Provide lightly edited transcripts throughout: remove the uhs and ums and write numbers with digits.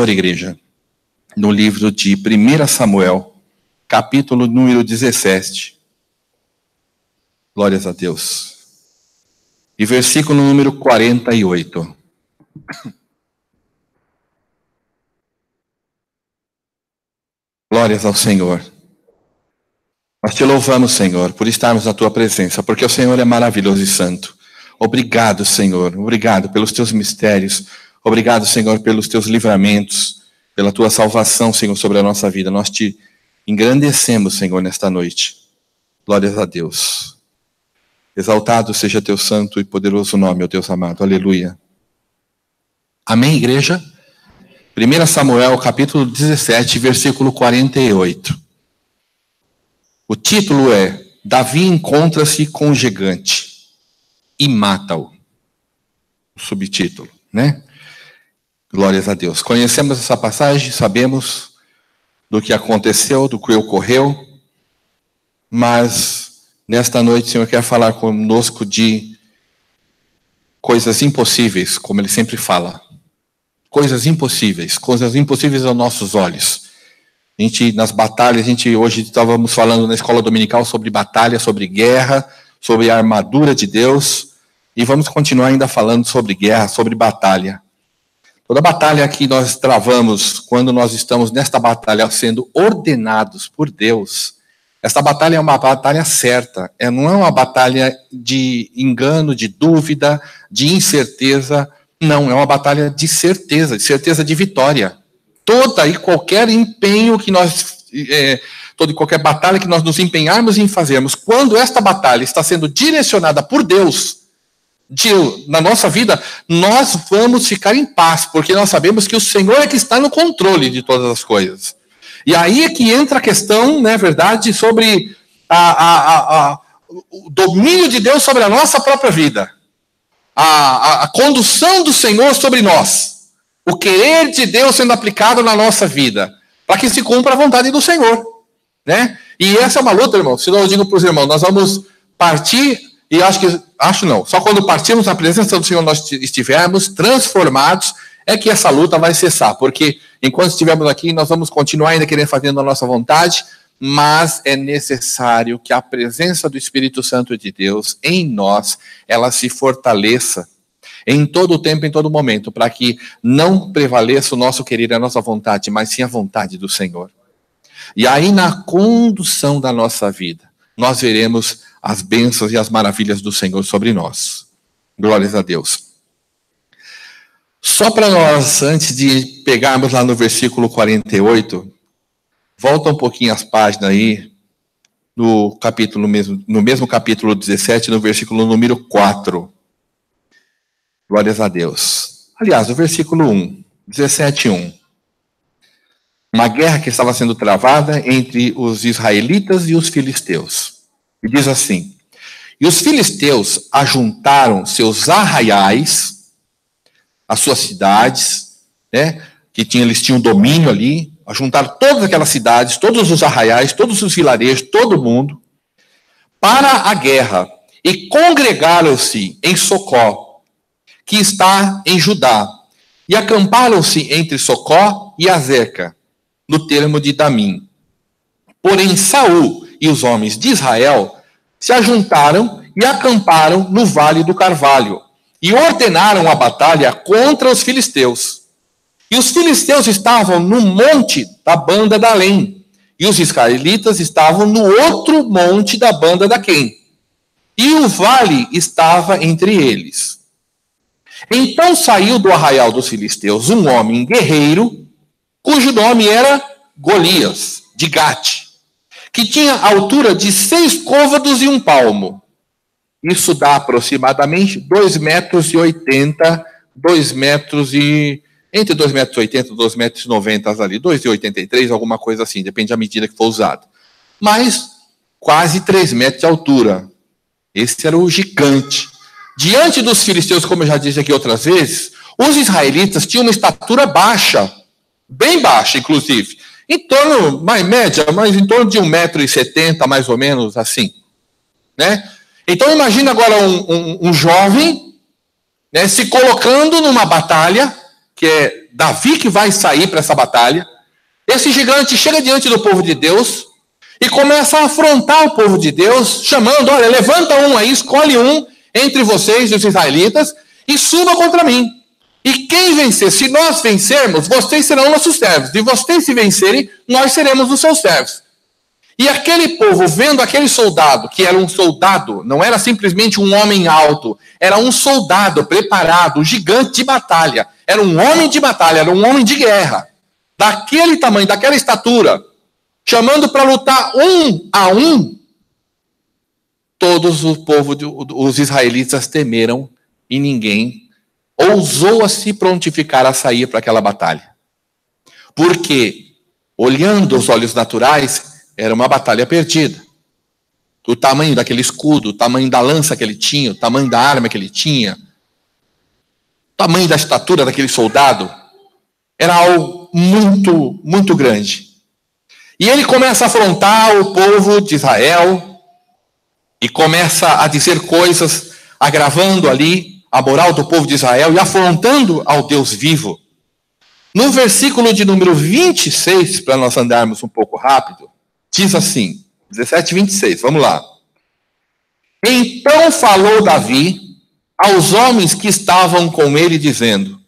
Senhor, igreja, no livro de 1 Samuel, capítulo número 17. Glórias a Deus. E versículo número 48. Glórias ao Senhor. Nós te louvamos, Senhor, por estarmos na tua presença, porque o Senhor é maravilhoso e santo. Obrigado, Senhor. Obrigado pelos teus mistérios. Obrigado, Senhor, pelos teus livramentos, pela tua salvação, Senhor, sobre a nossa vida. Nós te engrandecemos, Senhor, nesta noite. Glórias a Deus. Exaltado seja teu santo e poderoso nome, ó Deus amado. Aleluia. Amém, igreja? 1 Samuel, capítulo 17, versículo 48. O título é: Davi encontra-se com o gigante e mata-o. O subtítulo, né? Glórias a Deus. Conhecemos essa passagem, sabemos do que aconteceu, do que ocorreu, mas nesta noite o Senhor quer falar conosco de coisas impossíveis, como Ele sempre fala. Coisas impossíveis aos nossos olhos. Nas batalhas, hoje estávamos falando na escola dominical sobre batalha, sobre guerra, sobre a armadura de Deus, e vamos continuar ainda falando sobre guerra, sobre batalha. Toda batalha que nós travamos, quando nós estamos nesta batalha sendo ordenados por Deus, esta batalha é uma batalha certa, não é uma batalha de engano, de dúvida, de incerteza, não, é uma batalha de certeza de vitória. Toda e qualquer empenho que nós, toda e qualquer batalha que nós nos empenharmos em fazermos, quando esta batalha está sendo direcionada por Deus, na nossa vida, nós vamos ficar em paz, porque nós sabemos que o Senhor é que está no controle de todas as coisas. E aí é que entra a questão, né, verdade, sobre o domínio de Deus sobre a nossa própria vida. A condução do Senhor sobre nós. O querer de Deus sendo aplicado na nossa vida, para que se cumpra a vontade do Senhor, né? E essa é uma luta, irmão. Se eu digo para os irmãos, nós vamos partir, e só quando partirmos na presença do Senhor, nós estivermos transformados, é que essa luta vai cessar, porque enquanto estivermos aqui, nós vamos continuar ainda querendo fazer a nossa vontade, mas é necessário que a presença do Espírito Santo de Deus em nós, ela se fortaleça em todo o tempo, em todo momento, para que não prevaleça o nosso querer, a nossa vontade, mas sim a vontade do Senhor. E aí, na condução da nossa vida, nós veremos as bênçãos e as maravilhas do Senhor sobre nós. Glórias a Deus. Só para nós, antes de pegarmos lá no versículo 48, volta um pouquinho as páginas aí, no mesmo capítulo 17, no versículo número 4. Glórias a Deus. Aliás, o versículo 1, 17:1. Uma guerra que estava sendo travada entre os israelitas e os filisteus. E diz assim: e os filisteus ajuntaram seus arraiais, as suas cidades, né, eles tinham domínio ali, ajuntaram todas aquelas cidades, todos os arraiais, todos os vilarejos, todo mundo, para a guerra, e congregaram-se em Socó, que está em Judá, e acamparam-se entre Socó e Azeca, no termo de Damim. Porém, Saul e os homens de Israel se ajuntaram e acamparam no Vale do Carvalho, e ordenaram a batalha contra os filisteus. E os filisteus estavam no monte da banda da Além, e os israelitas estavam no outro monte da banda da Quem. E o vale estava entre eles. Então saiu do arraial dos filisteus um homem guerreiro, cujo nome era Golias, de Gate, que tinha altura de 6 côvados e 1 palmo. Isso dá aproximadamente 2,80 metros, entre 2,80 e 2,90 metros ali, 2,83, alguma coisa assim, depende da medida que for usada. Mas quase 3 metros de altura. Esse era o gigante. Diante dos filisteus, como eu já disse aqui outras vezes, os israelitas tinham uma estatura baixa, bem baixa, inclusive. Em torno, mais média, mas em torno de 1,70 metros, mais ou menos assim. Né? Então imagina agora um jovem, né, se colocando numa batalha, que é Davi que vai sair para essa batalha. Esse gigante chega diante do povo de Deus e começa a afrontar o povo de Deus, chamando, olha, levanta um aí, escolhe um entre vocês, os israelitas, e suba contra mim. E quem vencer, se nós vencermos, vocês serão nossos servos. E vocês se vencerem, nós seremos os seus servos. E aquele povo, vendo aquele soldado, que era um soldado, não era simplesmente um homem alto, era um soldado preparado, um gigante de batalha. Era um homem de batalha, era um homem de guerra. Daquele tamanho, daquela estatura, chamando para lutar um a um, todos o povo, os israelitas temeram e ninguém ousou a se prontificar a sair para aquela batalha. Porque, olhando os olhos naturais, era uma batalha perdida. O tamanho daquele escudo, o tamanho da lança que ele tinha, o tamanho da arma que ele tinha, o tamanho da estatura daquele soldado, era algo muito, muito grande. E ele começa a afrontar o povo de Israel e começa a dizer coisas, agravando ali a moral do povo de Israel e afrontando ao Deus vivo. No versículo de número 26, para nós andarmos um pouco rápido, diz assim, 17 e 26, vamos lá. Então falou Davi aos homens que estavam com ele, dizendo,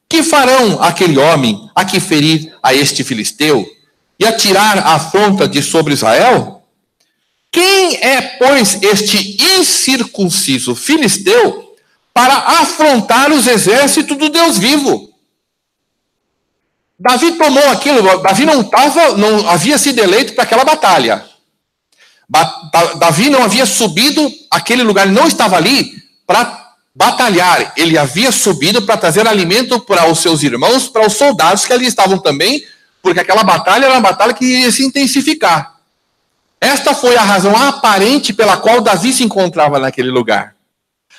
que farão aquele homem a que ferir a este filisteu e atirar a afronta de sobre Israel? Quem é, pois, este incircunciso filisteu para afrontar os exércitos do Deus vivo? Davi tomou aquilo, Davi não havia sido eleito para aquela batalha. Davi não havia subido aquele lugar, ele não estava ali para batalhar. Ele havia subido para trazer alimento para os seus irmãos, para os soldados que ali estavam também, porque aquela batalha era uma batalha que ia se intensificar. Esta foi a razão aparente pela qual Davi se encontrava naquele lugar.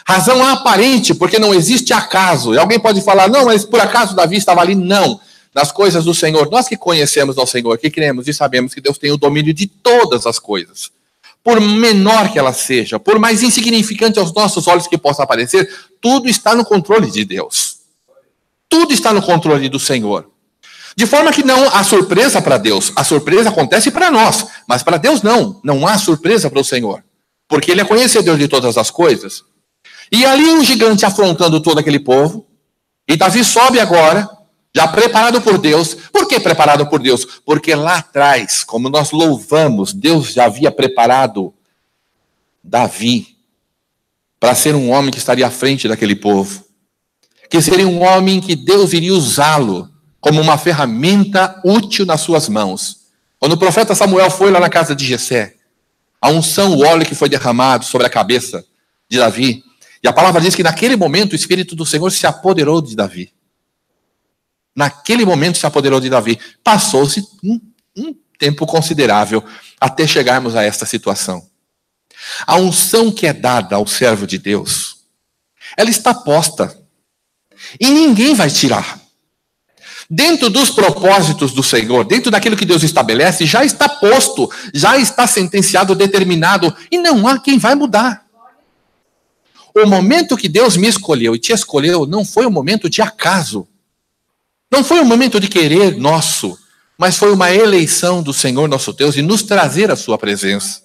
Razão aparente, porque não existe acaso. E alguém pode falar, não, mas por acaso Davi estava ali? Não. Nas coisas do Senhor, nós que conhecemos ao Senhor, que cremos e sabemos que Deus tem o domínio de todas as coisas, por menor que ela seja, por mais insignificante aos nossos olhos que possa parecer, tudo está no controle de Deus. Tudo está no controle do Senhor. De forma que não há surpresa para Deus. A surpresa acontece para nós, mas para Deus não. Não há surpresa para o Senhor, porque Ele é conhecedor de todas as coisas. E ali um gigante afrontando todo aquele povo, e Davi sobe agora, já preparado por Deus. Por que preparado por Deus? Porque lá atrás, como nós louvamos, Deus já havia preparado Davi para ser um homem que estaria à frente daquele povo. Que seria um homem que Deus iria usá-lo como uma ferramenta útil nas suas mãos. Quando o profeta Samuel foi lá na casa de Jessé, a unção, o óleo que foi derramado sobre a cabeça de Davi, e a palavra diz que naquele momento o Espírito do Senhor se apoderou de Davi. Naquele momento se apoderou de Davi. Passou-se um tempo considerável até chegarmos a esta situação. A unção que é dada ao servo de Deus, ela está posta. E ninguém vai tirar. Dentro dos propósitos do Senhor, dentro daquilo que Deus estabelece, já está posto, já está sentenciado, determinado, e não há quem vai mudar. O momento que Deus me escolheu e te escolheu não foi um momento de acaso. Não foi um momento de querer nosso, mas foi uma eleição do Senhor nosso Deus em nos trazer a sua presença,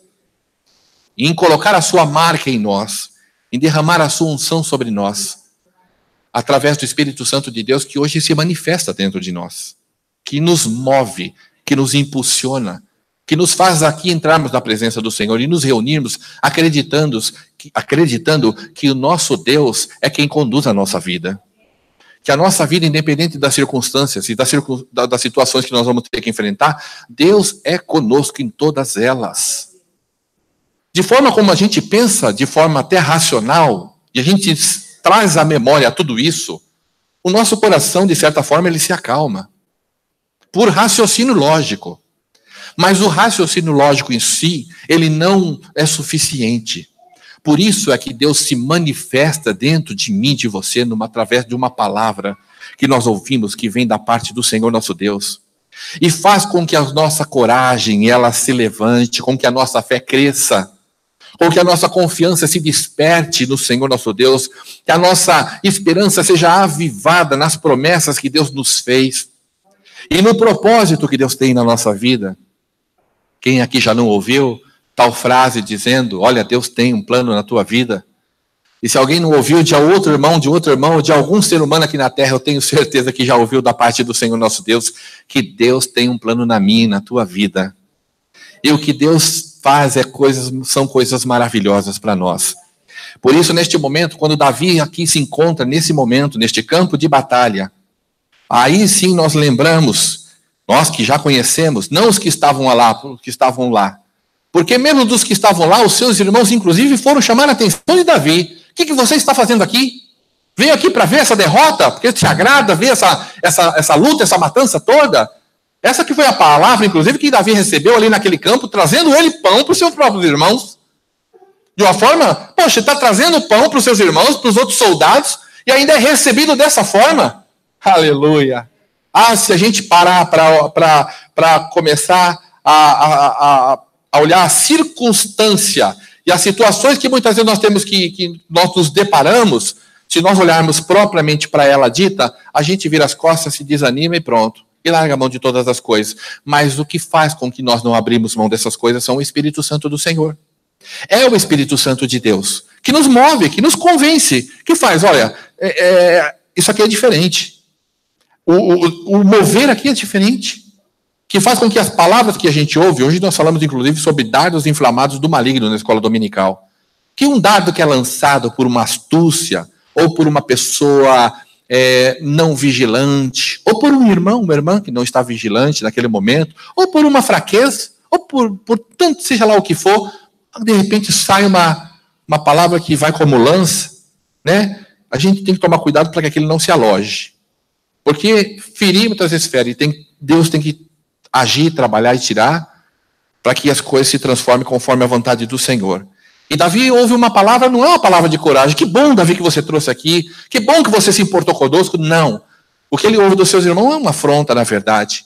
em colocar a sua marca em nós, em derramar a sua unção sobre nós, através do Espírito Santo de Deus que hoje se manifesta dentro de nós, que nos move, que nos impulsiona, que nos faz aqui entrarmos na presença do Senhor e nos reunirmos acreditando que o nosso Deus é quem conduz a nossa vida. Que a nossa vida, independente das circunstâncias e das situações que nós vamos ter que enfrentar, Deus é conosco em todas elas. De forma como a gente pensa, de forma até racional, e a gente traz à memória tudo isso, o nosso coração, de certa forma, ele se acalma. Por raciocínio lógico. Mas o raciocínio lógico em si, ele não é suficiente. Por isso é que Deus se manifesta dentro de mim, de você, através de uma palavra que nós ouvimos, que vem da parte do Senhor nosso Deus. E faz com que a nossa coragem ela se levante, com que a nossa fé cresça, ou que a nossa confiança se desperte no Senhor nosso Deus, que a nossa esperança seja avivada nas promessas que Deus nos fez e no propósito que Deus tem na nossa vida. Quem aqui já não ouviu tal frase dizendo, olha, Deus tem um plano na tua vida? E se alguém não ouviu de outro irmão, ou de algum ser humano aqui na terra, eu tenho certeza que já ouviu da parte do Senhor nosso Deus, que Deus tem um plano na minha e na tua vida. E o que Deus faz são coisas maravilhosas para nós. Por isso, neste momento, quando Davi aqui se encontra, nesse momento, neste campo de batalha, aí sim nós lembramos, nós que já conhecemos, não os que estavam lá, porque mesmo dos que estavam lá, os seus irmãos, inclusive, foram chamar a atenção de Davi. O que você está fazendo aqui? Veio aqui para ver essa derrota? Porque te agrada ver essa luta, essa matança toda? Essa que foi a palavra, inclusive, que Davi recebeu ali naquele campo, trazendo ele pão para os seus próprios irmãos. De uma forma, poxa, está trazendo pão para os seus irmãos, para os outros soldados, e ainda é recebido dessa forma? Aleluia! Ah, se a gente parar para começar a olhar a circunstância e as situações que muitas vezes nós temos que nós nos deparamos, se nós olharmos propriamente para ela dita, a gente vira as costas, se desanima e pronto. E larga a mão de todas as coisas. Mas o que faz com que nós não abrimos mão dessas coisas são o Espírito Santo do Senhor. É o Espírito Santo de Deus que nos move, que nos convence, que faz, olha, isso aqui é diferente. O mover aqui é diferente. Que faz com que as palavras que a gente ouve, hoje nós falamos inclusive sobre dardos inflamados do maligno na escola dominical, que um dardo que é lançado por uma astúcia, ou por uma pessoa não vigilante, ou por um irmão, uma irmã que não está vigilante naquele momento, ou por uma fraqueza, ou por tanto seja lá o que for, de repente sai uma palavra que vai como lança, né? A gente tem que tomar cuidado para que aquilo não se aloje. Porque ferir muitas vezes fere, Deus tem que agir, trabalhar e tirar, para que as coisas se transformem conforme a vontade do Senhor. E Davi ouve uma palavra, não é uma palavra de coragem. Que bom, Davi, que você trouxe aqui. Que bom que você se importou conosco. Não. O que ele ouve dos seus irmãos é uma afronta, na verdade.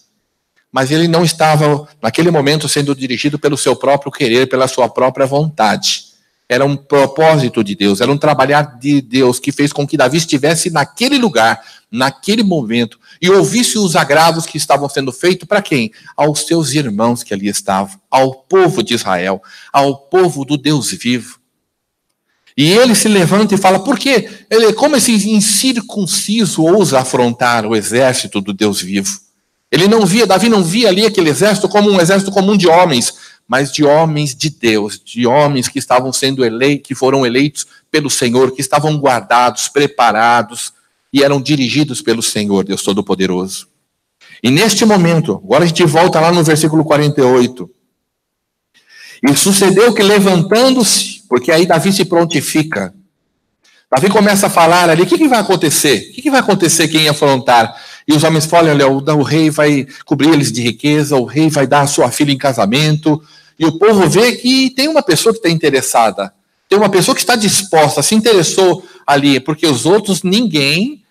Mas ele não estava, naquele momento, sendo dirigido pelo seu próprio querer, pela sua própria vontade. Era um propósito de Deus, era um trabalhar de Deus que fez com que Davi estivesse naquele lugar, naquele momento, e ouvisse os agravos que estavam sendo feitos para quem? Aos seus irmãos que ali estavam, ao povo de Israel, ao povo do Deus vivo. E ele se levanta e fala, por quê? Como esse incircunciso ousa afrontar o exército do Deus vivo? Davi não via ali aquele exército como um exército comum de homens, mas de homens de Deus, de homens que estavam sendo eleitos, que foram eleitos pelo Senhor, que estavam guardados, preparados e eram dirigidos pelo Senhor, Deus Todo-Poderoso. E neste momento, agora a gente volta lá no versículo 48. E sucedeu que levantando-se, porque aí Davi se prontifica. Davi começa a falar ali, o que vai acontecer? O que vai acontecer quem afrontar? E os homens falam, olha, o rei vai cobrir eles de riqueza, o rei vai dar a sua filha em casamento, e o povo vê que tem uma pessoa que está interessada, tem uma pessoa que está disposta, se interessou ali, porque os outros, ninguém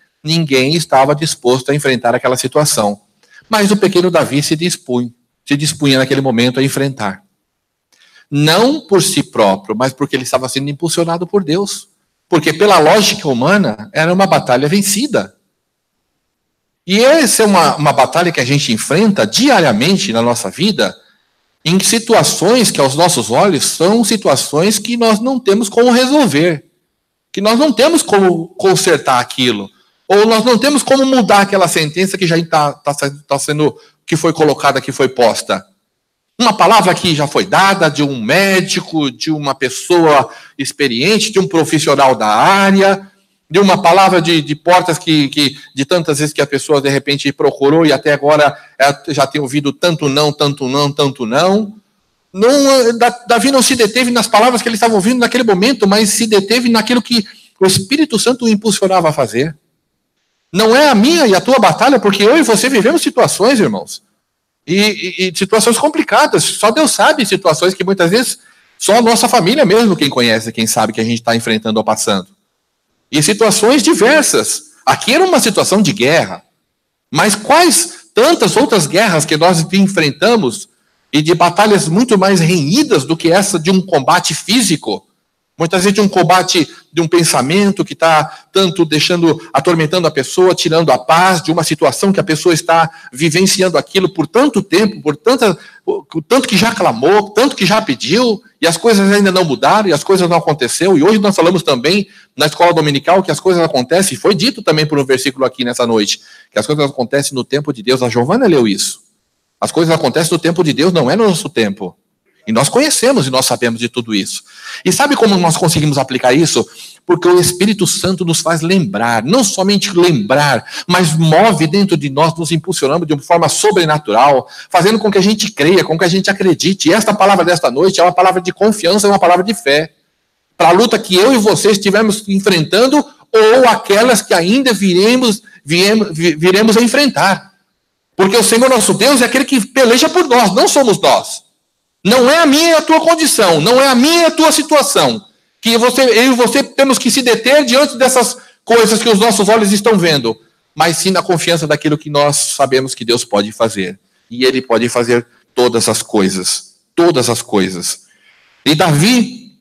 estava disposto a enfrentar aquela situação. Mas o pequeno Davi se dispunha naquele momento a enfrentar. Não por si próprio, mas porque ele estava sendo impulsionado por Deus. Porque pela lógica humana, era uma batalha vencida. E essa é uma batalha que a gente enfrenta diariamente na nossa vida, em situações que aos nossos olhos são situações que nós não temos como resolver, que nós não temos como consertar aquilo, ou nós não temos como mudar aquela sentença que já está sendo, que foi colocada, que foi posta. Uma palavra que já foi dada de um médico, de uma pessoa experiente, de um profissional da área, de uma palavra de portas de tantas vezes que a pessoa de repente procurou e até agora já tem ouvido tanto não. Davi não se deteve nas palavras que ele estava ouvindo naquele momento, mas se deteve naquilo que o Espírito Santo o impulsionava a fazer. Não é a minha e a tua batalha, porque eu e você vivemos situações, irmãos, e situações complicadas. Só Deus sabe situações que muitas vezes só a nossa família mesmo quem conhece, quem sabe que a gente está enfrentando ou passando. E situações diversas. Aqui era uma situação de guerra. Mas quais tantas outras guerras que nós enfrentamos e de batalhas muito mais renhidas do que essa de um combate físico. Muitas vezes de um combate de um pensamento que está tanto atormentando a pessoa, tirando a paz de uma situação que a pessoa está vivenciando aquilo por tanto tempo, tanto que já clamou, tanto que já pediu, e as coisas ainda não mudaram, e as coisas não aconteceram. E hoje nós falamos também na escola dominical que as coisas acontecem, e foi dito também por um versículo aqui nessa noite, que as coisas acontecem no tempo de Deus. A Giovana leu isso. As coisas acontecem no tempo de Deus, não é no nosso tempo. E nós conhecemos e nós sabemos de tudo isso. E sabe como nós conseguimos aplicar isso? Porque o Espírito Santo nos faz lembrar, não somente lembrar, mas move dentro de nós, nos impulsionando de uma forma sobrenatural, fazendo com que a gente creia, com que a gente acredite. E esta palavra desta noite é uma palavra de confiança, é uma palavra de fé. Para a luta que eu e você estivermos enfrentando, ou aquelas que ainda viremos a enfrentar. Porque o Senhor nosso Deus é aquele que peleja por nós, não somos nós. Não é a minha e a tua condição, não é a minha e a tua situação, que eu e você temos que se deter diante dessas coisas que os nossos olhos estão vendo, mas sim na confiança daquilo que nós sabemos que Deus pode fazer. E Ele pode fazer todas as coisas, todas as coisas. E Davi,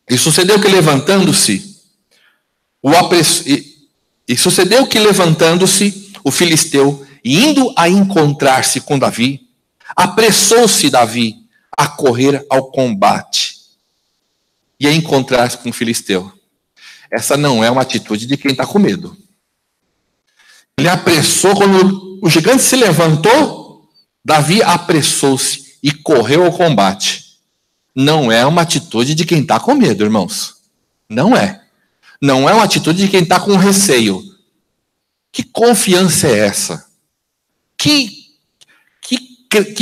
e sucedeu que levantando-se, o filisteu, indo a encontrar-se com Davi, apressou-se Davi a correr ao combate e a encontrar-se com o filisteu. Essa não é uma atitude de quem está com medo. Ele apressou, quando o gigante se levantou, Davi apressou-se e correu ao combate. Não é uma atitude de quem está com medo, irmãos. Não é. Não é uma atitude de quem está com receio. Que confiança é essa? Que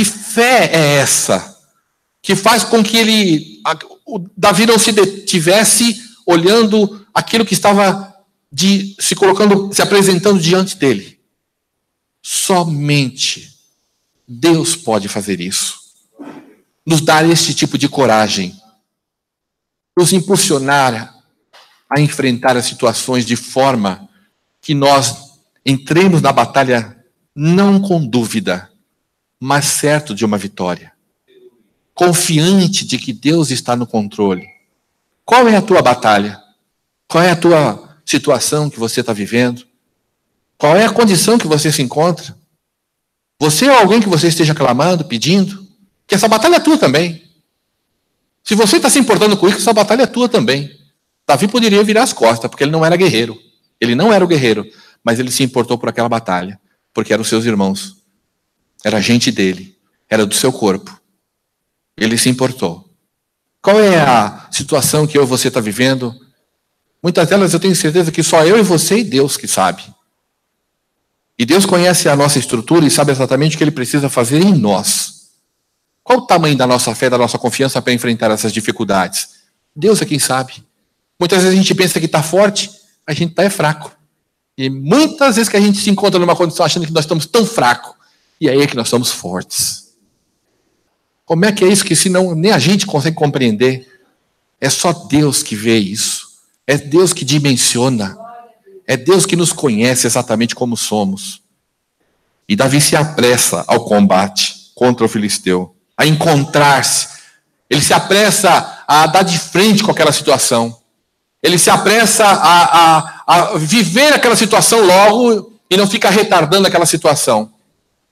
fé é essa? Que faz com que Davi não se detivesse olhando aquilo que estava se apresentando diante dele. Somente Deus pode fazer isso. Nos dar este tipo de coragem. Nos impulsionar a enfrentar as situações de forma que nós entremos na batalha não com dúvida, mas certo de uma vitória. Confiante de que Deus está no controle. Qual é a tua batalha? Qual é a tua situação que você está vivendo? Qual é a condição que você se encontra? Você é alguém que você esteja clamando, pedindo? Que essa batalha é tua também. Se você está se importando com isso, essa batalha é tua também. Davi poderia virar as costas, porque ele não era guerreiro. Ele não era o guerreiro, mas ele se importou por aquela batalha, porque eram os seus irmãos. Era gente dele, era do seu corpo. Ele se importou. Qual é a situação que eu e você está vivendo? Muitas delas eu tenho certeza que só eu e você e Deus que sabe. E Deus conhece a nossa estrutura e sabe exatamente o que Ele precisa fazer em nós. Qual o tamanho da nossa fé, da nossa confiança para enfrentar essas dificuldades? Deus é quem sabe. Muitas vezes a gente pensa que está forte, a gente está fraco. E muitas vezes que a gente se encontra numa condição achando que nós estamos tão fracos, e aí é que nós somos fortes. Como é que é isso que nem a gente consegue compreender? É só Deus que vê isso. É Deus que dimensiona. É Deus que nos conhece exatamente como somos. E Davi se apressa ao combate contra o filisteu, a encontrar-se. Ele se apressa a dar de frente com aquela situação. Ele se apressa a viver aquela situação logo e não fica retardando aquela situação.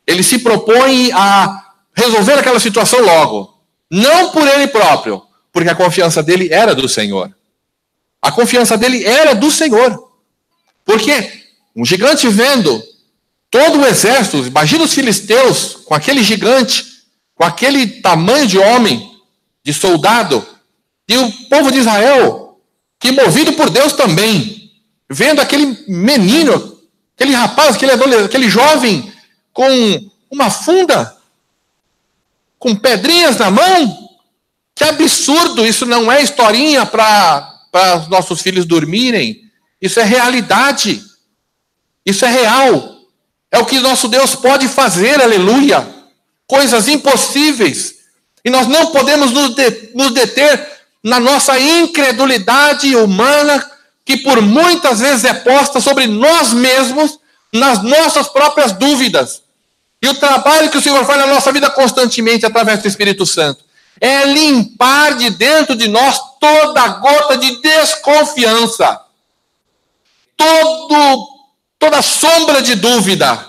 Ele se propõe a resolver aquela situação logo. Não por ele próprio, porque a confiança dele era do Senhor. A confiança dele era do Senhor. Porque um gigante vendo todo o exército, imagina os filisteus com aquele gigante, com aquele tamanho de homem, de soldado, e o povo de Israel, que movido por Deus também, vendo aquele menino, aquele rapaz, aquele jovem com uma funda, com pedrinhas na mão. Que absurdo! Isso não é historinha para os nossos filhos dormirem. Isso é realidade. Isso é real. É o que nosso Deus pode fazer, aleluia. Coisas impossíveis. E nós não podemos nos deter na nossa incredulidade humana, que por muitas vezes é posta sobre nós mesmos, nas nossas próprias dúvidas. E o trabalho que o Senhor faz na nossa vida constantemente através do Espírito Santo é limpar de dentro de nós toda gota de desconfiança, toda sombra de dúvida,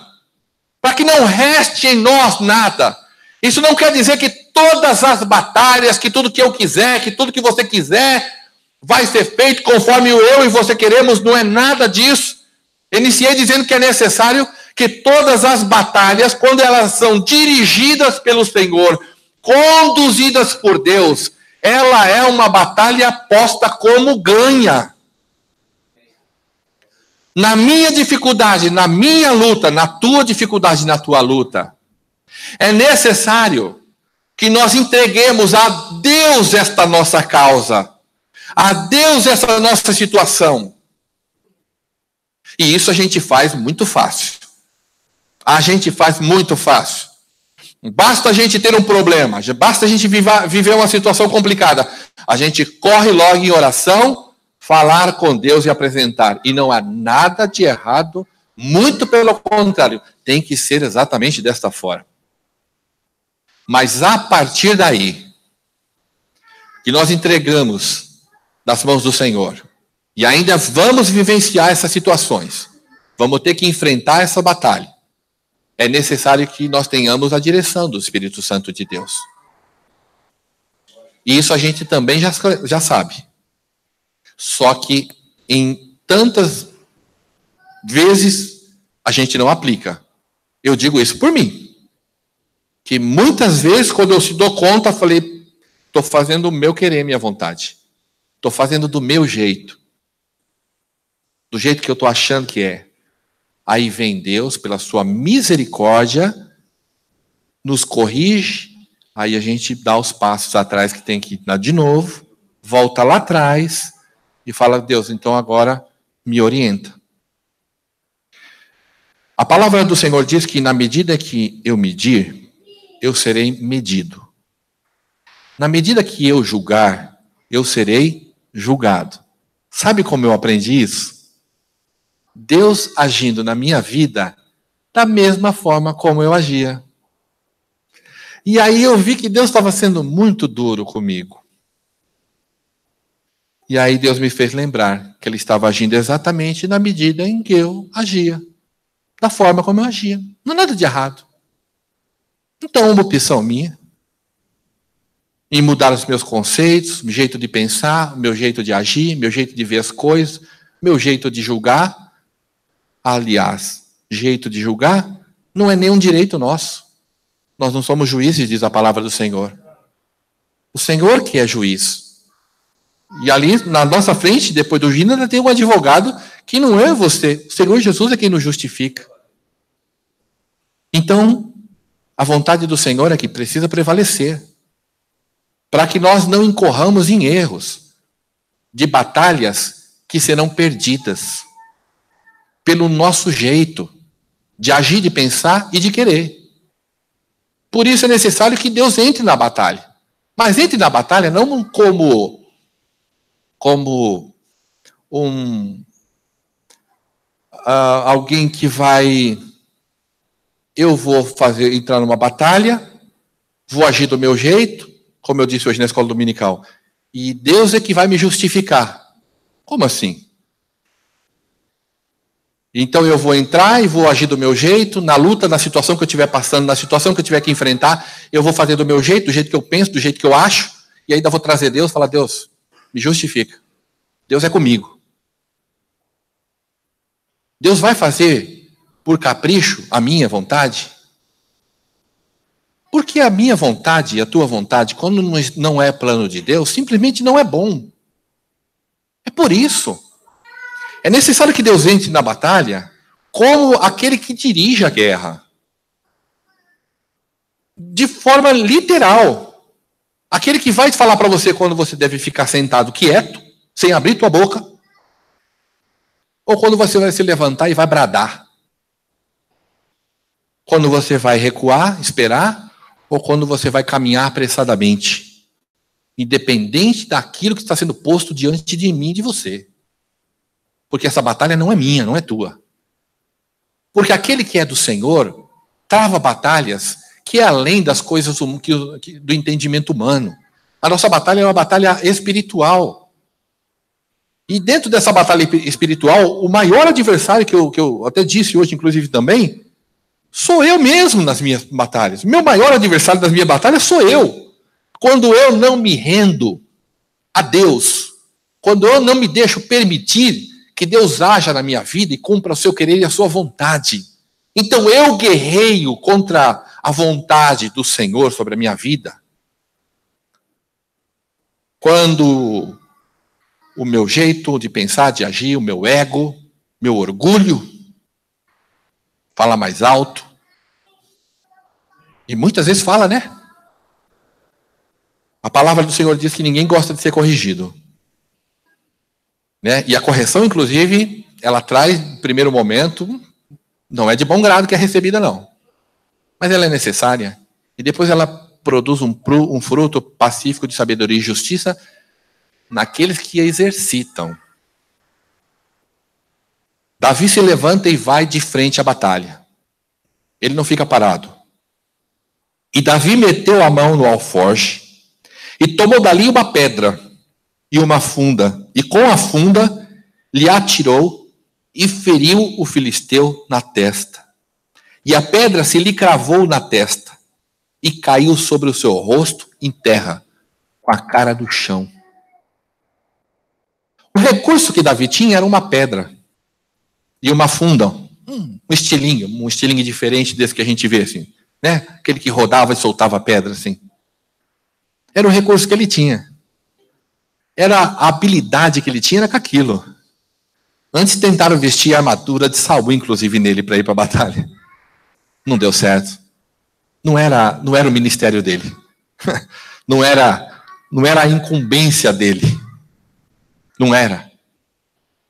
para que não reste em nós nada. Isso não quer dizer que todas as batalhas, que tudo que eu quiser, que tudo que você quiser, vai ser feito conforme eu e você queremos, não é nada disso. Iniciei dizendo que é necessário que todas as batalhas, quando elas são dirigidas pelo Senhor, conduzidas por Deus, ela é uma batalha posta como ganha. Na minha dificuldade, na minha luta, na tua dificuldade, na tua luta, é necessário que nós entreguemos a Deus esta nossa causa, a Deus essa nossa situação. E isso a gente faz muito fácil. A gente faz muito fácil. Basta a gente ter um problema, basta a gente viver uma situação complicada. A gente corre logo em oração, falar com Deus e apresentar. E não há nada de errado, muito pelo contrário. Tem que ser exatamente desta forma. Mas a partir daí, que nós entregamos nas mãos do Senhor, e ainda vamos vivenciar essas situações, vamos ter que enfrentar essa batalha, é necessário que nós tenhamos a direção do Espírito Santo de Deus. E isso a gente também já sabe. Só que em tantas vezes a gente não aplica. Eu digo isso por mim. Que muitas vezes, quando eu se dou conta, eu falei, estou fazendo o meu querer, minha vontade. Estou fazendo do meu jeito. Do jeito que eu estou achando que é. Aí vem Deus, pela sua misericórdia, nos corrige, aí a gente dá os passos atrás que tem que dar de novo, volta lá atrás e fala, Deus, então agora me orienta. A palavra do Senhor diz que na medida que eu medir, eu serei medido. Na medida que eu julgar, eu serei julgado. Sabe como eu aprendi isso? Deus agindo na minha vida da mesma forma como eu agia. E aí eu vi que Deus estava sendo muito duro comigo. E aí Deus me fez lembrar que Ele estava agindo exatamente na medida em que eu agia. Da forma como eu agia. Não é nada de errado. Então, uma opção minha em mudar os meus conceitos, meu jeito de pensar, meu jeito de agir, meu jeito de ver as coisas, meu jeito de julgar. Aliás, jeito de julgar não é nenhum direito nosso. Nós não somos juízes, diz a palavra do Senhor. O Senhor que é juiz. E ali, na nossa frente, depois do juiz, ainda tem um advogado que não é você. O Senhor Jesus é quem nos justifica. Então, a vontade do Senhor é que precisa prevalecer. Para que nós não incorramos em erros de batalhas que serão perdidas pelo nosso jeito de agir, de pensar e de querer. Por isso é necessário que Deus entre na batalha. Mas entre na batalha não como alguém que vai... Eu vou entrar numa batalha, vou agir do meu jeito, como eu disse hoje na escola dominical, e Deus é que vai me justificar. Como assim? Então eu vou entrar e vou agir do meu jeito, na luta, na situação que eu estiver passando, na situação que eu tiver que enfrentar, eu vou fazer do meu jeito, do jeito que eu penso, do jeito que eu acho, e ainda vou trazer Deus e falar, Deus, me justifica. Deus é comigo. Deus vai fazer por capricho a minha vontade? Porque a minha vontade e a tua vontade, quando não é plano de Deus, simplesmente não é bom. É por isso. É necessário que Deus entre na batalha como aquele que dirige a guerra. De forma literal. Aquele que vai falar para você quando você deve ficar sentado quieto, sem abrir tua boca, ou quando você vai se levantar e vai bradar. Quando você vai recuar, esperar, ou quando você vai caminhar apressadamente. Independente daquilo que está sendo posto diante de mim e de você. Porque essa batalha não é minha, não é tua. Porque aquele que é do Senhor trava batalhas que é além das coisas do entendimento humano. A nossa batalha é uma batalha espiritual. E dentro dessa batalha espiritual, o maior adversário, que eu até disse hoje, inclusive também, sou eu mesmo nas minhas batalhas. Meu maior adversário das minhas batalhas sou eu. Quando eu não me rendo a Deus, quando eu não me deixo permitir que Deus haja na minha vida e cumpra o seu querer e a sua vontade. Então eu guerreio contra a vontade do Senhor sobre a minha vida. Quando o meu jeito de pensar, de agir, o meu ego, meu orgulho, fala mais alto. E muitas vezes fala, né? A palavra do Senhor diz que ninguém gosta de ser corrigido. Né? E a correção, inclusive, ela traz, no primeiro momento, não é de bom grado que é recebida, não. Mas ela é necessária. E depois ela produz um fruto pacífico de sabedoria e justiça naqueles que a exercitam. Davi se levanta e vai de frente à batalha. Ele não fica parado. E Davi meteu a mão no alforje e tomou dali uma pedra e uma funda, e com a funda lhe atirou e feriu o filisteu na testa. E a pedra se lhe cravou na testa e caiu sobre o seu rosto em terra, com a cara no chão. O recurso que Davi tinha era uma pedra e uma funda, um estilingue diferente desse que a gente vê, assim, né? Aquele que rodava e soltava a pedra, assim. Era o recurso que ele tinha. Era a habilidade que ele tinha, era com aquilo. Antes tentaram vestir a armadura de Saul, inclusive, nele, para ir para a batalha. Não deu certo. Não era o ministério dele. Não era a incumbência dele. Não era.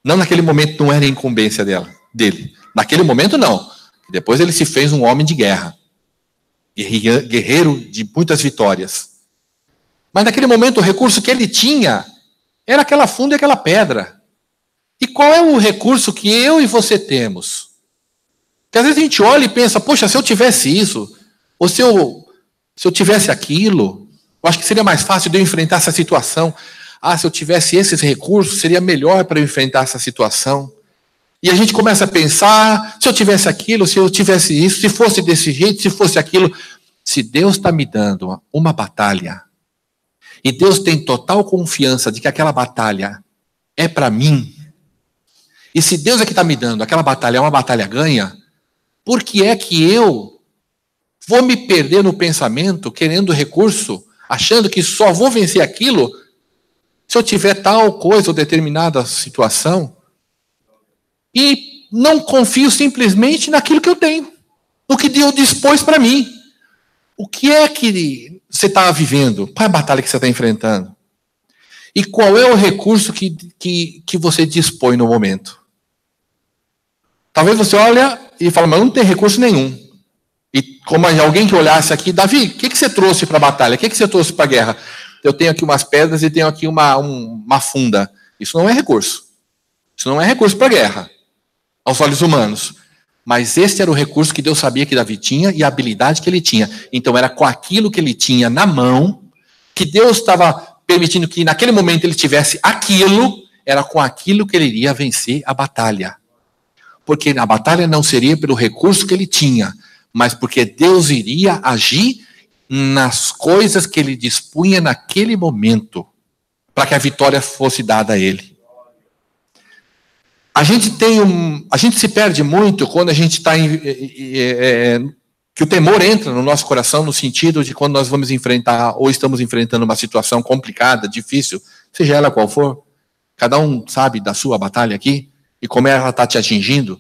Não, naquele momento não era a incumbência dele. Naquele momento não. Depois ele se fez um homem de guerra. Guerreiro de muitas vitórias. Mas naquele momento o recurso que ele tinha era aquela funda e aquela pedra. E qual é o recurso que eu e você temos? Porque às vezes a gente olha e pensa, poxa, se eu tivesse isso, ou se eu tivesse aquilo, eu acho que seria mais fácil de eu enfrentar essa situação. Ah, se eu tivesse esses recursos, seria melhor para eu enfrentar essa situação. E a gente começa a pensar, se eu tivesse aquilo, se eu tivesse isso, se fosse desse jeito, se fosse aquilo. Se Deus está me dando uma batalha, e Deus tem total confiança de que aquela batalha é para mim, e se Deus é que está me dando aquela batalha, é uma batalha ganha, por que é que eu vou me perder no pensamento, querendo recurso, achando que só vou vencer aquilo se eu tiver tal coisa ou determinada situação, e não confio simplesmente naquilo que eu tenho, no que Deus dispôs para mim? O que é que você está vivendo? Qual é a batalha que você está enfrentando? E qual é o recurso que você dispõe no momento? Talvez você olhe e fale, mas não tem recurso nenhum. E como alguém que olhasse aqui, Davi, o que você trouxe para a batalha? O que você trouxe para a guerra? Eu tenho aqui umas pedras e tenho aqui uma funda. Isso não é recurso. Isso não é recurso para a guerra, aos olhos humanos. Mas esse era o recurso que Deus sabia que Davi tinha e a habilidade que ele tinha. Então era com aquilo que ele tinha na mão, que Deus estava permitindo que naquele momento ele tivesse aquilo, era com aquilo que ele iria vencer a batalha. Porque a batalha não seria pelo recurso que ele tinha, mas porque Deus iria agir nas coisas que ele dispunha naquele momento, para que a vitória fosse dada a ele. A gente se perde muito quando a gente está que o temor entra no nosso coração no sentido de quando nós vamos enfrentar ou estamos enfrentando uma situação complicada, difícil, seja ela qual for. Cada um sabe da sua batalha aqui e como ela está te atingindo.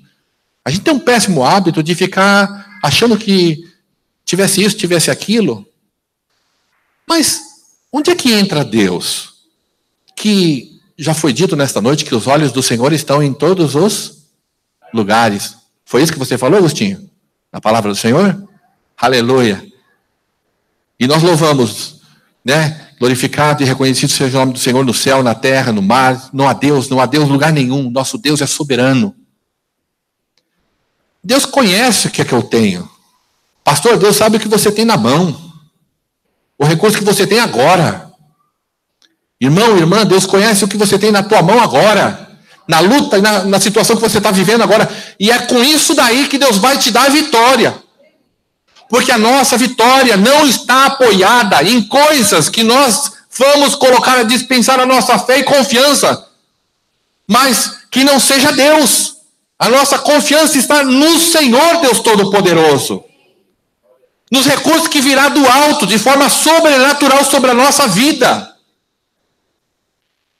A gente tem um péssimo hábito de ficar achando que tivesse isso, tivesse aquilo. Mas onde é que entra Deus? Que já foi dito nesta noite que os olhos do Senhor estão em todos os lugares. Foi isso que você falou, Agostinho? Na palavra do Senhor? Aleluia. E nós louvamos, né? Glorificado e reconhecido seja o nome do Senhor no céu, na terra, no mar. Não há Deus em lugar nenhum. Nosso Deus é soberano. Deus conhece o que é que eu tenho. Pastor, Deus sabe o que você tem na mão. O recurso que você tem agora. Irmão, irmã, Deus conhece o que você tem na tua mão agora. Na luta e na situação que você está vivendo agora. E é com isso daí que Deus vai te dar a vitória. Porque a nossa vitória não está apoiada em coisas que nós vamos colocar a dispensar a nossa fé e confiança. Mas que não seja Deus. A nossa confiança está no Senhor Deus Todo-Poderoso. Nos recursos que virá do alto, de forma sobrenatural sobre a nossa vida.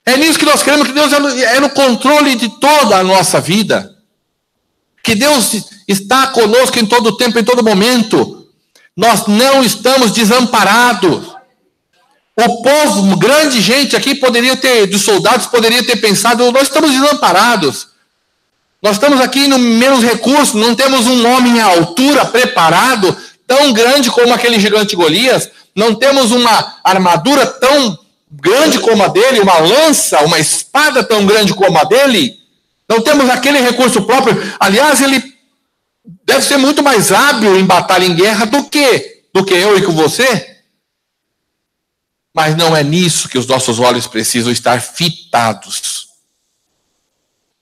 É nisso que nós cremos, que Deus é no controle de toda a nossa vida. Que Deus está conosco em todo tempo, em todo momento. Nós não estamos desamparados. O povo, grande gente aqui, dos soldados, poderia ter pensado, nós estamos desamparados. Nós estamos aqui no menos recursos, não temos um homem à altura preparado, tão grande como aquele gigante Golias, não temos uma armadura tão grande como a dele, uma lança, uma espada tão grande como a dele, não temos aquele recurso próprio. Aliás, ele deve ser muito mais hábil em batalha, em guerra, do que eu e com você. Mas não é nisso que os nossos olhos precisam estar fitados.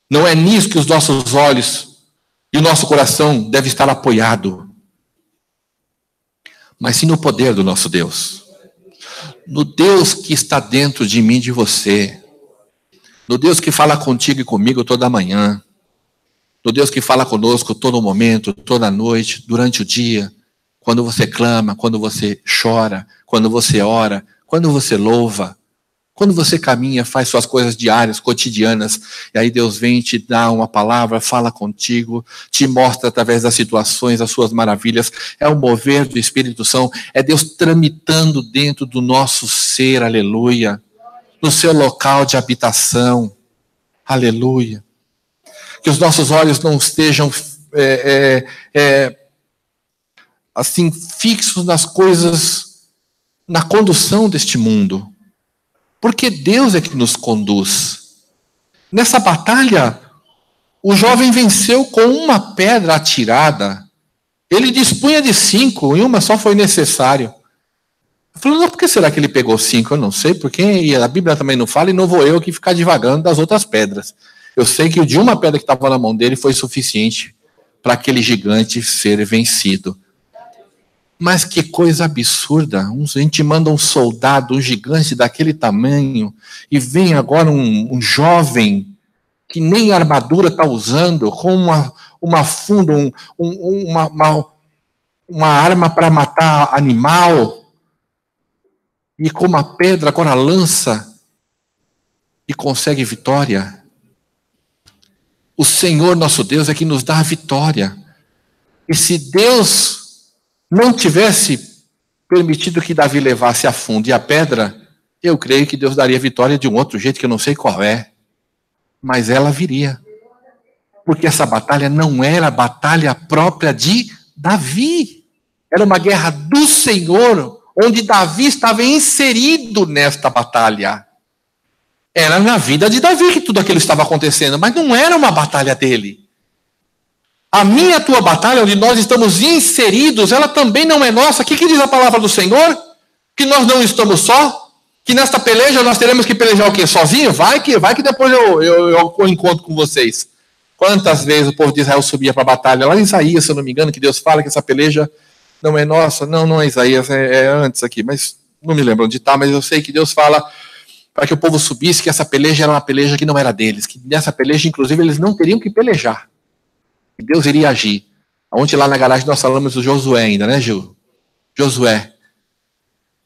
Não é nisso que os nossos olhos e o nosso coração deve estar apoiado. Mas sim no poder do nosso Deus. No Deus que está dentro de mim e de você. No Deus que fala contigo e comigo toda manhã. No Deus que fala conosco todo momento, toda noite, durante o dia. Quando você clama, quando você chora, quando você ora, quando você louva. Quando você caminha, faz suas coisas diárias, cotidianas, e aí Deus vem te dá uma palavra, fala contigo, te mostra através das situações as suas maravilhas. É o mover do Espírito Santo, é Deus tramitando dentro do nosso ser, aleluia, no seu local de habitação, aleluia. Que os nossos olhos não estejam assim fixos nas coisas, na condução deste mundo. Porque Deus é que nos conduz. Nessa batalha, o jovem venceu com uma pedra atirada. Ele dispunha de 5, e uma só foi necessário. Eu falei, não, por que será que ele pegou 5? Eu não sei, porque a Bíblia também não fala, e não vou eu que ficar divagando das outras pedras. Eu sei que o de uma pedra que estava na mão dele foi suficiente para aquele gigante ser vencido. Mas que coisa absurda, a gente manda um soldado, um gigante daquele tamanho, e vem agora um jovem que nem armadura está usando, com uma funda, uma arma para matar animal, e com uma pedra agora lança, e consegue vitória. O Senhor nosso Deus é que nos dá a vitória. E se Deus não tivesse permitido que Davi levasse a fundo e a pedra, eu creio que Deus daria vitória de um outro jeito que eu não sei qual é. Mas ela viria. Porque essa batalha não era a batalha própria de Davi. Era uma guerra do Senhor, onde Davi estava inserido nesta batalha. Era na vida de Davi que tudo aquilo estava acontecendo, mas não era uma batalha dele. A minha e a tua batalha, onde nós estamos inseridos, ela também não é nossa. O que diz a palavra do Senhor? Que nós não estamos só? Que nesta peleja nós teremos que pelejar o quê? Sozinho? Vai que depois eu encontro com vocês. Quantas vezes o povo de Israel subia para a batalha? Lá em Isaías, se eu não me engano, que Deus fala que essa peleja não é nossa. Não é Isaías, é antes aqui, mas não me lembro onde está, mas eu sei que Deus fala para que o povo subisse, que essa peleja era uma peleja que não era deles, que nessa peleja, inclusive, eles não teriam que pelejar. Que Deus iria agir. Ontem lá na garagem nós falamos do Josué ainda, né, Gil? Josué.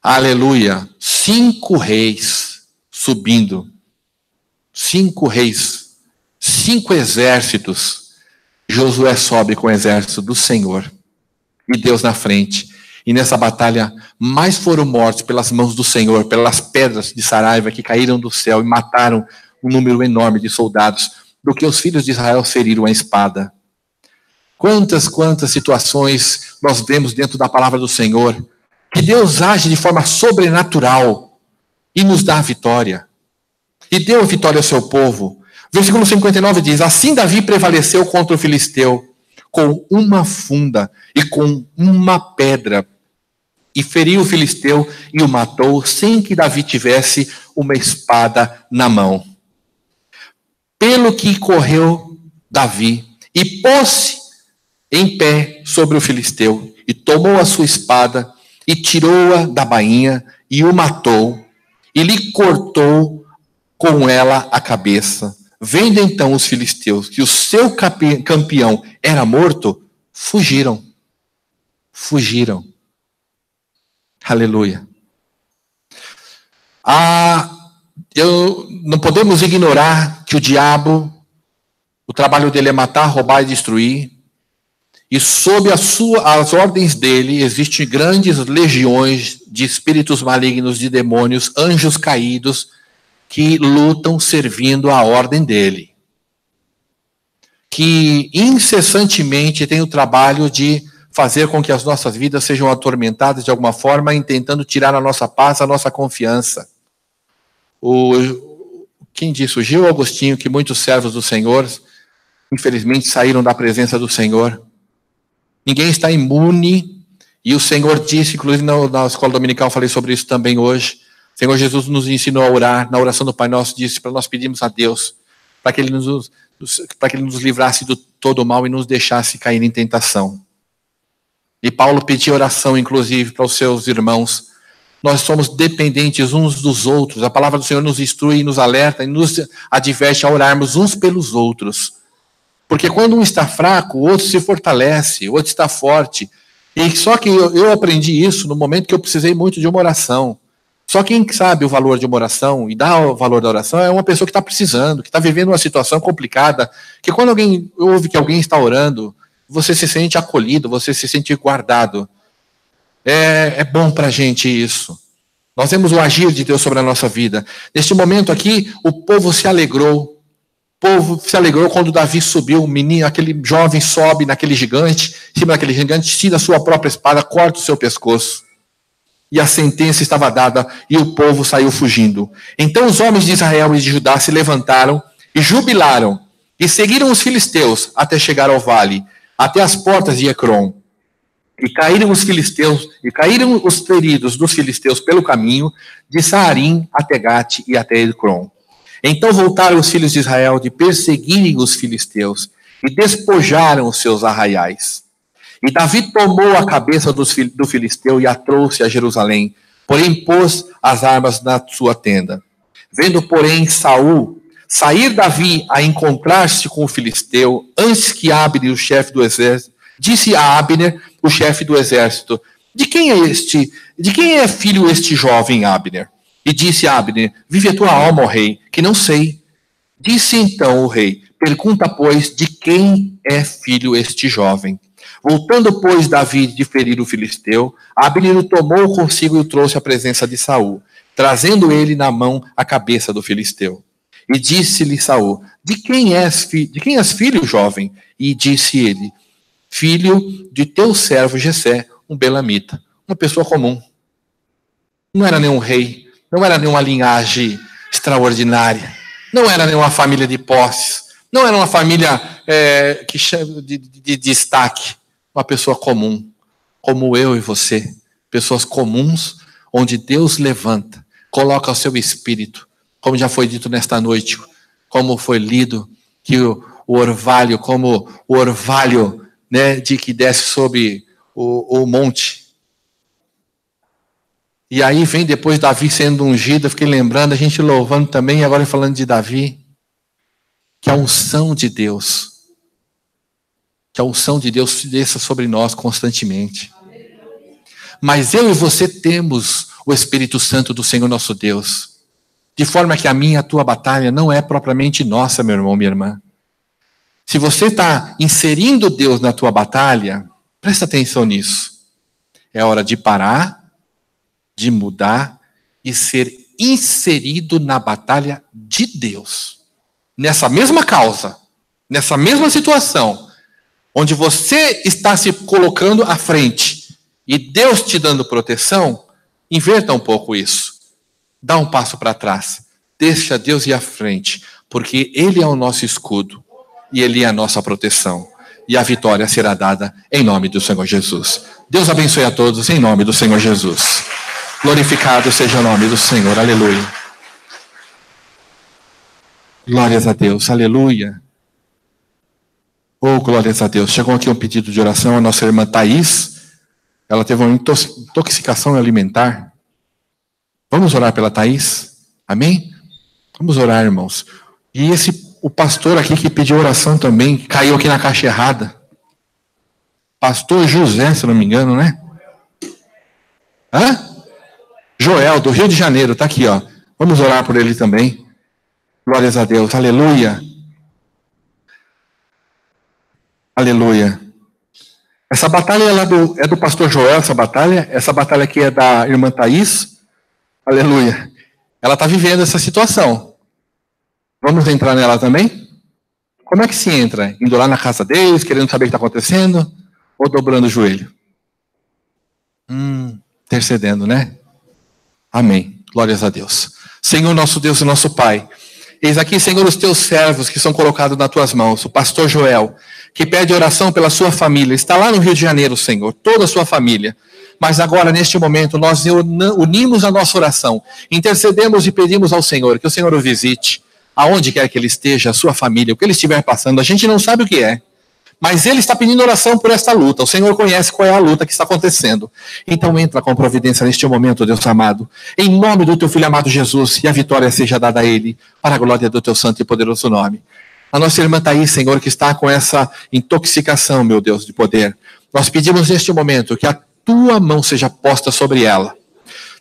Aleluia. 5 reis subindo. 5 reis. 5 exércitos. Josué sobe com o exército do Senhor. E Deus na frente. E nessa batalha, mais foram mortos pelas mãos do Senhor, pelas pedras de Saraiva que caíram do céu e mataram um número enorme de soldados, do que os filhos de Israel feriram a espada. Quantas situações nós vemos dentro da palavra do Senhor, que Deus age de forma sobrenatural e nos dá a vitória. E deu a vitória ao seu povo. Versículo 59 diz, assim Davi prevaleceu contra o filisteu, com uma funda e com uma pedra, e feriu o filisteu e o matou, sem que Davi tivesse uma espada na mão. Pelo que correu Davi e pôs-se em pé sobre o filisteu, e tomou a sua espada e tirou-a da bainha e o matou, e lhe cortou com ela a cabeça. Vendo então os filisteus que o seu campeão era morto, fugiram. Fugiram. Aleluia. Não podemos ignorar que o diabo, o trabalho dele é matar, roubar e destruir. E sob as ordens dele existem grandes legiões de espíritos malignos, de demônios, anjos caídos, que lutam servindo a ordem dele. Que incessantemente tem o trabalho de fazer com que as nossas vidas sejam atormentadas de alguma forma, tentando tirar a nossa paz, a nossa confiança. Quem disse? O Gil Agostinho, que muitos servos do Senhor, infelizmente, saíram da presença do Senhor. Ninguém está imune, e o Senhor disse, inclusive na escola dominical, falei sobre isso também hoje. O Senhor Jesus nos ensinou a orar, na oração do Pai Nosso, disse para nós pedirmos a Deus, para que Ele nos livrasse de todo o mal e nos deixasse cair em tentação. E Paulo pedia oração, inclusive, para os seus irmãos. Nós somos dependentes uns dos outros. A palavra do Senhor nos instrui, nos alerta e nos adverte a orarmos uns pelos outros. Porque quando um está fraco, o outro se fortalece, o outro está forte. E só que eu aprendi isso no momento que eu precisei muito de uma oração. Só quem sabe o valor de uma oração e dá o valor da oração é uma pessoa que está precisando, que está vivendo uma situação complicada, que quando alguém ouve que alguém está orando, você se sente acolhido, você se sente guardado. É bom para a gente isso. Nós vemos o agir de Deus sobre a nossa vida. Neste momento aqui, o povo se alegrou. O povo se alegrou quando Davi subiu, o menino, aquele jovem sobe naquele gigante, em cima daquele gigante, tira a sua própria espada, corta o seu pescoço. E a sentença estava dada, e o povo saiu fugindo. Então os homens de Israel e de Judá se levantaram e jubilaram, e seguiram os filisteus até chegar ao vale, até as portas de Ecrom. E caíram os filisteus, e caíram os feridos dos filisteus pelo caminho, de Saarim até Gate e até Ecrom. Então voltaram os filhos de Israel de perseguirem os filisteus, e despojaram os seus arraiais. E Davi tomou a cabeça do filisteu e a trouxe a Jerusalém, porém pôs as armas na sua tenda. Vendo, porém, Saul sair Davi a encontrar-se com o filisteu, antes que Abner, o chefe do exército, disse a Abner, o chefe do exército: de quem é filho este jovem, Abner? E disse Abner: vive a tua alma, ó rei, que não sei. Disse então o rei: pergunta, pois, de quem é filho este jovem? Voltando, pois, Davi de ferir o filisteu, Abner o tomou consigo e o trouxe à presença de Saul, trazendo ele na mão a cabeça do filisteu. E disse-lhe Saul: de quem és filho, jovem? E disse ele: filho de teu servo Jessé, um belamita, uma pessoa comum. Não era nenhum rei, não era nenhuma linhagem extraordinária, não era nenhuma família de posses, não era uma família de destaque. Uma pessoa comum, como eu e você, pessoas comuns, onde Deus levanta, coloca o seu espírito, como já foi dito nesta noite, como foi lido, que o orvalho, como o orvalho, né, de que desce sobre o monte. E aí vem depois Davi sendo ungido, eu fiquei lembrando, a gente louvando também, agora falando de Davi, que a unção de Deus, desça sobre nós constantemente. Mas eu e você temos o Espírito Santo do Senhor nosso Deus, de forma que a minha e a tua batalha não é propriamente nossa, meu irmão, minha irmã. Se você está inserindo Deus na tua batalha, presta atenção nisso. É hora de parar, de mudar e ser inserido na batalha de Deus. Nessa mesma causa, nessa mesma situação, onde você está se colocando à frente e Deus te dando proteção, inverta um pouco isso. Dá um passo para trás. Deixa Deus ir à frente, porque Ele é o nosso escudo e Ele é a nossa proteção. e a vitória será dada em nome do Senhor Jesus. Deus abençoe a todos em nome do Senhor Jesus. Glorificado seja o nome do Senhor. Aleluia. Glórias a Deus. Aleluia. Oh, glórias a Deus. Chegou aqui um pedido de oração. A nossa irmã Thaís, ela teve uma intoxicação alimentar. Vamos orar pela Thaís? Amém? Vamos orar, irmãos. E o pastor aqui que pediu oração também, caiu aqui na caixa errada. Pastor José, se não me engano, né? Joel, do Rio de Janeiro, está aqui, ó. Vamos orar por ele também. Glórias a Deus, aleluia. Aleluia. Essa batalha é do pastor Joel, essa batalha aqui é da irmã Thaís. Aleluia. Ela está vivendo essa situação. Vamos entrar nela também? Como é que se entra? Indo lá na casa deles, querendo saber o que está acontecendo? Ou dobrando o joelho? Intercedendo, né? Amém. Glórias a Deus. Senhor, nosso Deus e nosso Pai, eis aqui, Senhor, os teus servos que são colocados nas tuas mãos. O pastor Joel, que pede oração pela sua família. Está lá no Rio de Janeiro, Senhor. Toda a sua família. Mas agora, neste momento, nós unimos a nossa oração. Intercedemos e pedimos ao Senhor que o Senhor o visite. Aonde quer que ele esteja, a sua família, o que ele estiver passando. A gente não sabe o que é. Mas ele está pedindo oração por esta luta. O Senhor conhece qual é a luta que está acontecendo. Então entra com providência neste momento, Deus amado. Em nome do teu Filho amado Jesus, e a vitória seja dada a ele, para a glória do teu santo e poderoso nome. A nossa irmã Thaís, Senhor, que está com essa intoxicação, meu Deus, de poder. Nós pedimos neste momento que a tua mão seja posta sobre ela.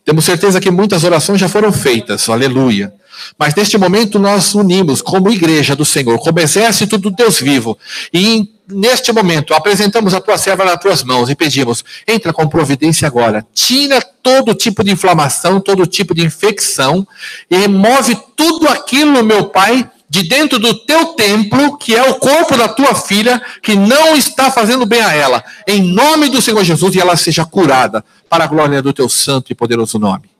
Temos certeza que muitas orações já foram feitas, aleluia. Mas neste momento nós unimos como igreja do Senhor, como exército do Deus vivo. E neste momento apresentamos a tua serva nas tuas mãos e pedimos, entra com providência agora. Tira todo tipo de inflamação, todo tipo de infecção e remove tudo aquilo, meu Pai, de dentro do teu templo, que é o corpo da tua filha, que não está fazendo bem a ela. Em nome do Senhor Jesus, e ela seja curada para a glória do teu santo e poderoso nome.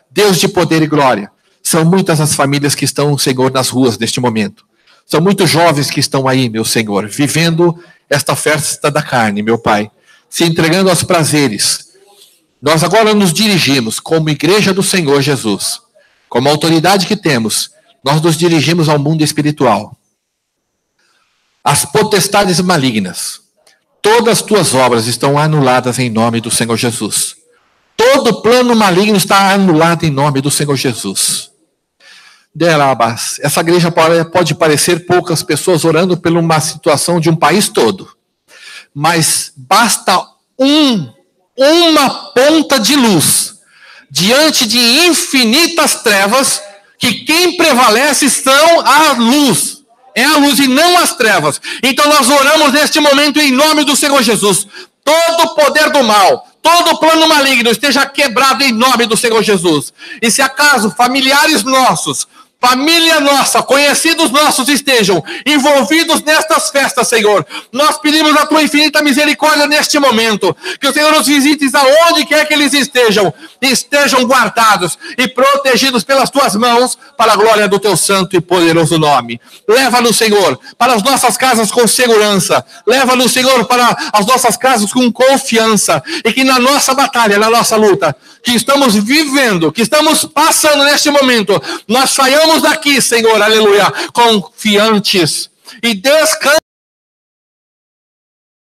Deus de poder e glória. São muitas as famílias que estão, Senhor, nas ruas neste momento. São muitos jovens que estão aí, meu Senhor, vivendo esta festa da carne, meu Pai, se entregando aos prazeres. Nós agora nos dirigimos como igreja do Senhor Jesus, como autoridade que temos, nós nos dirigimos ao mundo espiritual. As potestades malignas, todas as tuas obras estão anuladas em nome do Senhor Jesus. Todo plano maligno está anulado em nome do Senhor Jesus. Essa igreja pode parecer poucas pessoas orando por uma situação de um país todo. Mas basta uma ponta de luz diante de infinitas trevas, que quem prevalece são a luz. É a luz e não as trevas. Então nós oramos neste momento em nome do Senhor Jesus. Todo o poder do mal, todo plano maligno esteja quebrado em nome do Senhor Jesus. E se acaso familiares nossos, família nossa, conhecidos nossos estejam envolvidos nestas festas, Senhor, nós pedimos a tua infinita misericórdia neste momento, que o Senhor os visite aonde quer que eles estejam guardados e protegidos pelas tuas mãos, para a glória do teu santo e poderoso nome. Leva-nos, Senhor, para as nossas casas com segurança, leva-nos, Senhor, para as nossas casas com confiança, e que na nossa batalha, na nossa luta, que estamos vivendo, que estamos passando neste momento, nós saiamos daqui, Senhor, aleluia, confiantes e descansamos